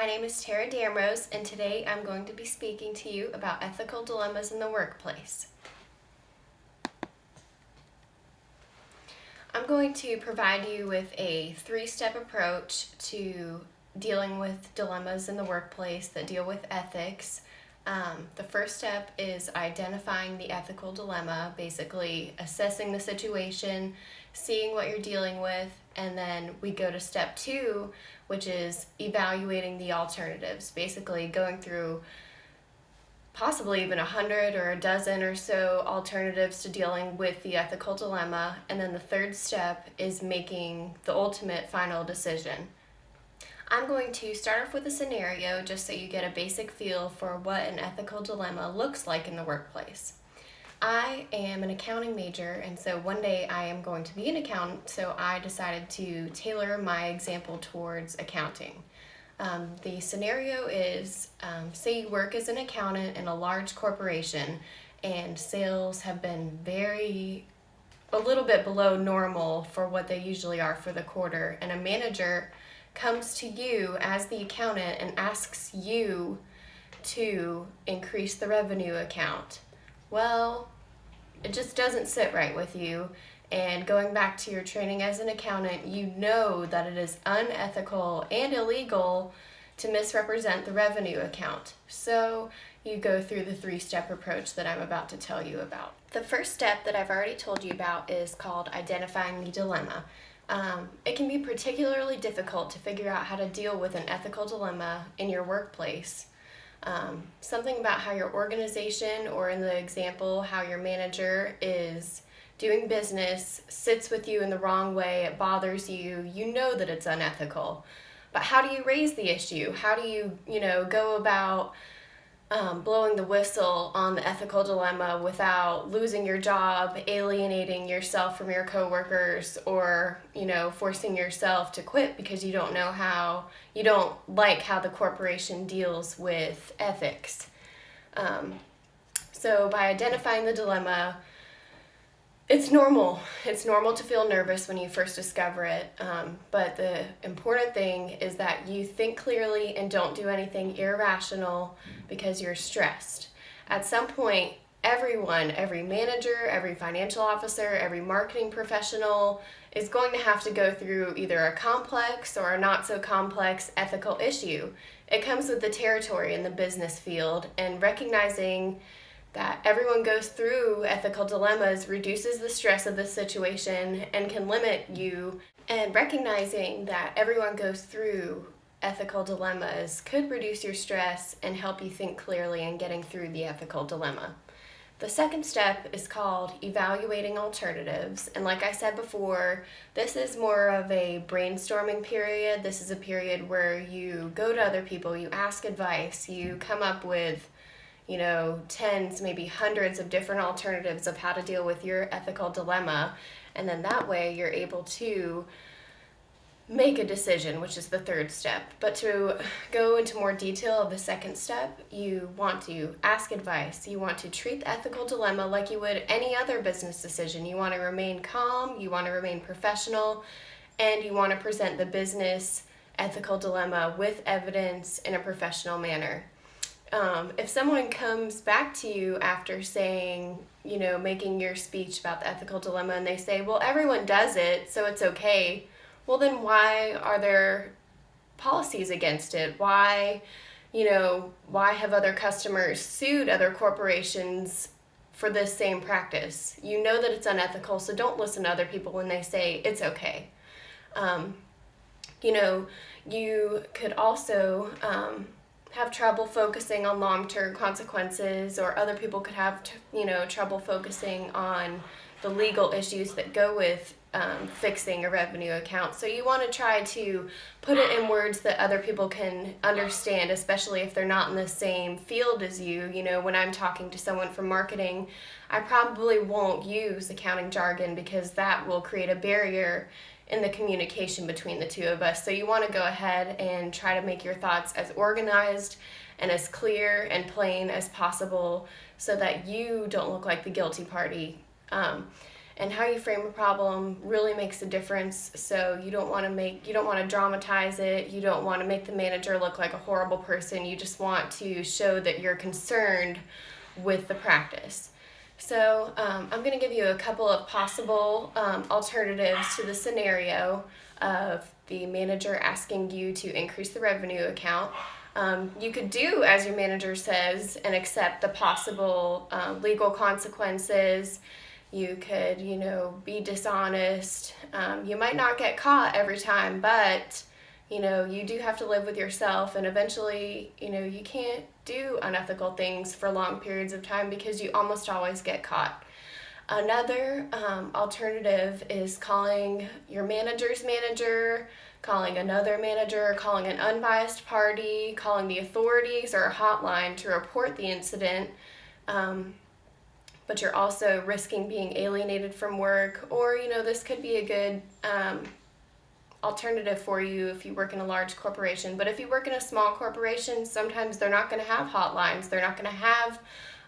My name is Tara Damrose, and today I'm going to be speaking to you about ethical dilemmas in the workplace. I'm going to provide you with a three-step approach to dealing with dilemmas in the workplace that deal with ethics. The first step is identifying the ethical dilemma, basically assessing the situation, seeing what you're dealing with, and then we go to step two, which is evaluating the alternatives, basically going through possibly even 100 or a dozen or so alternatives to dealing with the ethical dilemma. And then the third step is making the ultimate final decision. I'm going to start off with a scenario just so you get a basic feel for what an ethical dilemma looks like in the workplace. I am an accounting major, and so one day I am going to be an accountant, so I decided to tailor my example towards accounting. The scenario is, say you work as an accountant in a large corporation and sales have been a little bit below normal for what they usually are for the quarter, and a manager comes to you as the accountant and asks you to increase the revenue account. Well, it just doesn't sit right with you. And going back to your training as an accountant, you know that it is unethical and illegal to misrepresent the revenue account. So you go through the three-step approach that I'm about to tell you about. The first step that I've already told you about is called identifying the dilemma. It can be particularly difficult to figure out how to deal with an ethical dilemma in your workplace. Something about how your organization, or in the example, how your manager is doing business, sits with you in the wrong way, it bothers you, you know that it's unethical. But how do you raise the issue? How do you, go about blowing the whistle on the ethical dilemma without losing your job, alienating yourself from your coworkers, or, forcing yourself to quit because you don't like how the corporation deals with ethics. So by identifying the dilemma, it's normal. It's normal to feel nervous when you first discover it, but the important thing is that you think clearly and don't do anything irrational because you're stressed. At some point, everyone, every manager, every financial officer, every marketing professional is going to have to go through either a complex or a not so complex ethical issue. It comes with the territory in the business field, and recognizing that everyone goes through ethical dilemmas reduces the stress of the situation and can limit you. And recognizing that everyone goes through ethical dilemmas could reduce your stress and help you think clearly in getting through the ethical dilemma. The second step is called evaluating alternatives. And like I said before, this is more of a brainstorming period. This is a period where you go to other people, you ask advice, you come up with tens, maybe hundreds of different alternatives of how to deal with your ethical dilemma. And then that way you're able to make a decision, which is the third step. But to go into more detail of the second step, you want to ask advice. You want to treat the ethical dilemma like you would any other business decision. You want to remain calm, you want to remain professional, and you want to present the business ethical dilemma with evidence in a professional manner. If someone comes back to you after saying, making your speech about the ethical dilemma, and they say, well, everyone does it, so it's okay, well, then why are there policies against it? Why have other customers sued other corporations for this same practice? You know that it's unethical, so don't listen to other people when they say it's okay. You could also have trouble focusing on long-term consequences, or other people could have trouble focusing on the legal issues that go with fixing a revenue account. So you want to try to put it in words that other people can understand, especially if they're not in the same field as you. When I'm talking to someone from marketing, I probably won't use accounting jargon because that will create a barrier in the communication between the two of us. So you want to go ahead and try to make your thoughts as organized and as clear and plain as possible so that you don't look like the guilty party. And how you frame a problem really makes a difference. So you don't want to dramatize it. You don't want to make the manager look like a horrible person. You just want to show that you're concerned with the practice. So I'm going to give you a couple of possible alternatives to the scenario of the manager asking you to increase the revenue account. You could do as your manager says and accept the possible legal consequences. You could, be dishonest. You might not get caught every time, but, you do have to live with yourself, and eventually, you can't do unethical things for long periods of time because you almost always get caught. Another alternative is calling your manager's manager, calling another manager, calling an unbiased party, calling the authorities or a hotline to report the incident. But you're also risking being alienated from work, or this could be a good alternative for you if you work in a large corporation. But if you work in a small corporation, sometimes they're not going to have hotlines. They're not going to have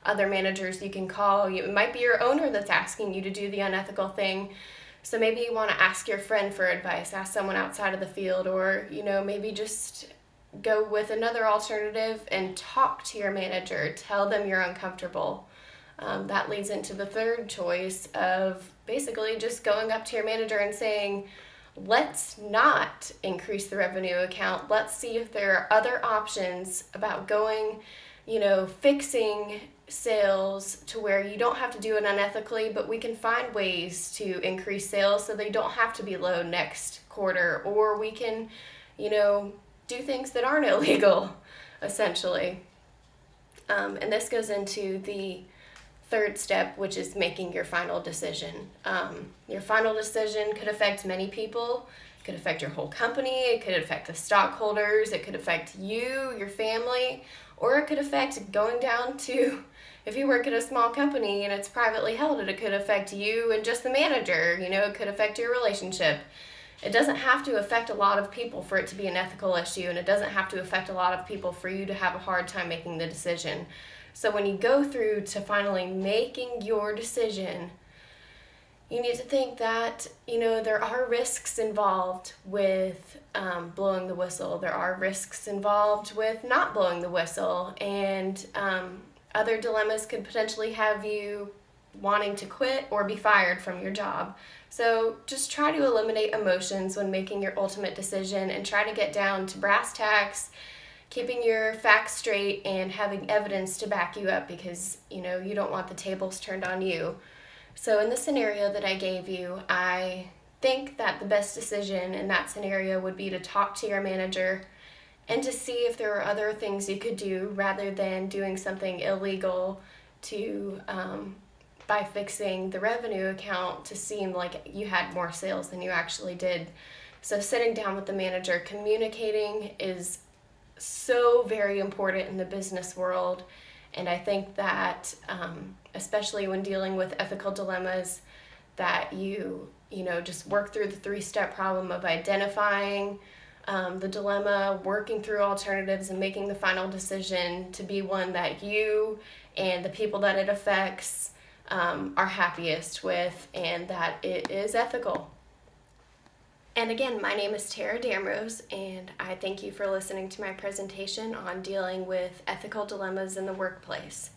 other managers you can call. It might be your owner that's asking you to do the unethical thing. So maybe you want to ask your friend for advice, ask someone outside of the field, or maybe just go with another alternative and talk to your manager. Tell them you're uncomfortable. That leads into the third choice of basically just going up to your manager and saying, let's not increase the revenue account. Let's see if there are other options about going, fixing sales to where you don't have to do it unethically, but we can find ways to increase sales so they don't have to be low next quarter, or we can, do things that aren't illegal, essentially. And this goes into the third step, which is making your final decision. Your final decision could affect many people. It could affect your whole company. It could affect the stockholders. It could affect you, your family, or it could affect going down to, if you work at a small company and it's privately held, it could affect you and just the manager. It could affect your relationship. It doesn't have to affect a lot of people for it to be an ethical issue, and it doesn't have to affect a lot of people for you to have a hard time making the decision. So when you go through to finally making your decision, you need to think that, there are risks involved with blowing the whistle. There are risks involved with not blowing the whistle. And other dilemmas could potentially have you wanting to quit or be fired from your job. So just try to eliminate emotions when making your ultimate decision and try to get down to brass tacks, keeping your facts straight and having evidence to back you up, because you don't want the tables turned on you. So in the scenario that I gave you, I think that the best decision in that scenario would be to talk to your manager and to see if there are other things you could do rather than doing something illegal to by fixing the revenue account to seem like you had more sales than you actually did. So sitting down with the manager, communicating is so very important in the business world. And I think that especially when dealing with ethical dilemmas, that you just work through the three-step problem of identifying the dilemma, working through alternatives, and making the final decision to be one that you and the people that it affects are happiest with, and that it is ethical. And again, my name is Tara Damrose, and I thank you for listening to my presentation on dealing with ethical dilemmas in the workplace.